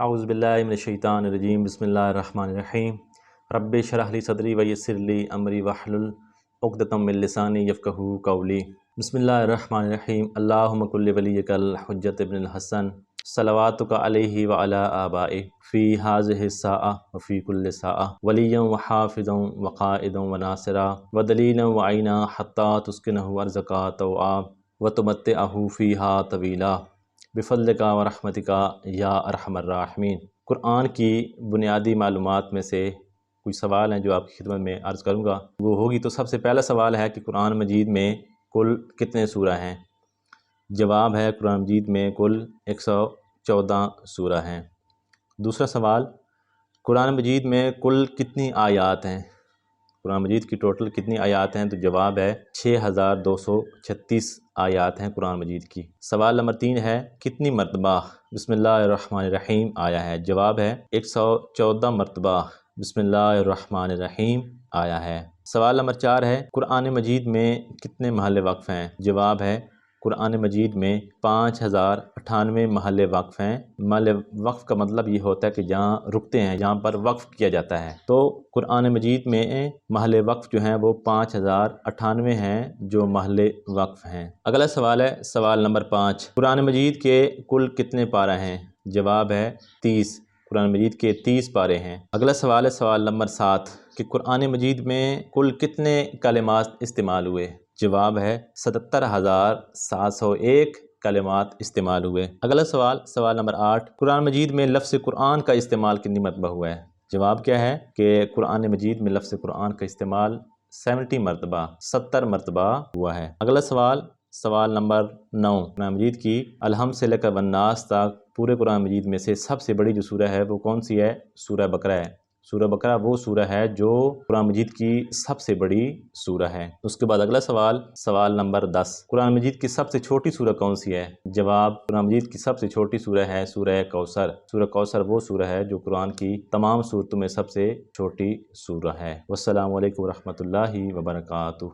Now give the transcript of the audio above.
اعوذ باللہ من الشیطان الرجیم بسم اللہ الرحمن الرحیم رب اشرح لی صدری ویسر لی امری واحلل عقدۃ من لسانی یفقہوا قولی۔ بسم اللہ الرحمن الرحیم اللہم کل ولیک الحجۃ ابن الحسن صلواتک علیہ وعلی آبائہ فی ہذہ الساعۃ وفی کل ساعۃ ولیا وحافظا وقائدا وناصرا ودلیلا وعینا حتی تسکنہ ارضک طوعا وتمتعہ فیہا طویلا بفضلک و رحمتک یا ارحم الراحمین۔ قرآن کی بنیادی معلومات میں سے کچھ سوال ہیں جو آپ کی خدمت میں عرض کروں گا وہ ہوگی۔ تو سب سے پہلا سوال ہے کہ قرآن مجید میں کل کتنے سورہ ہیں؟ جواب ہے قرآن مجید میں کل 114 سورہ ہیں۔ دوسرا سوال، قرآن مجید میں کل کتنی آیات ہیں؟ قرآن مجید کی ٹوٹل کتنی آیات ہیں؟ تو جواب ہے 6236 آیات ہیں قرآن مجید کی۔ سوال نمبر 3 ہے، کتنی مرتبہ بسم اللہ الرحمن الرحیم آیا ہے؟ جواب ہے 114 مرتبہ بسم اللہ الرحمن الرحیم آیا ہے۔ سوال نمبر 4 ہے، قرآن مجید میں کتنے محل وقف ہیں؟ جواب ہے قرآن مجید میں 5098 محل وقف ہیں۔ محل وقف کا مطلب یہ ہوتا ہے کہ جہاں رکتے ہیں، جہاں پر وقف کیا جاتا ہے۔ تو قرآن مجید میں محل وقف جو ہیں وہ 5098 ہیں جو محل وقف ہیں۔ اگلا سوال ہے، سوال نمبر 5، قرآن مجید کے کل کتنے پارہ ہیں؟ جواب ہے 30۔ قرآن مجید کے 30 پارے ہیں۔ اگلا سوال ہے، سوال نمبر 7، کہ قرآن مجید میں کل کتنے کلمات استعمال ہوئے؟ جواب ہے 77701 کلمات استعمال ہوئے۔ اگلا سوال، سوال نمبر 8، قرآن مجید میں لفظ قرآن کا استعمال کتنی مرتبہ ہوا ہے؟ جواب کیا ہے کہ قرآن مجید میں لفظ قرآن کا استعمال 70 مرتبہ 70 مرتبہ ہوا ہے۔ اگلا سوال، سوال نمبر 9، قرآن مجید کی الحمد سے لے کر والناس تک پورے قرآن مجید میں سے سب سے بڑی جو سورہ ہے وہ کون سی ہے؟ سورہ بقرہ ہے۔ سورہ بقرہ وہ سورہ ہے جو قرآن مجید کی سب سے بڑی سورہ ہے۔ اس کے بعد اگلا سوال، سوال نمبر 10، قرآن مجید کی سب سے چھوٹی سورہ کون سی ہے؟ جواب، قرآن مجید کی سب سے چھوٹی سورہ ہے سورہ کوثر۔ سورہ کوثر وہ سورہ ہے جو قرآن کی تمام سورتوں میں سب سے چھوٹی سورہ ہے۔ والسلام علیکم ورحمۃ اللہ وبرکاتہ۔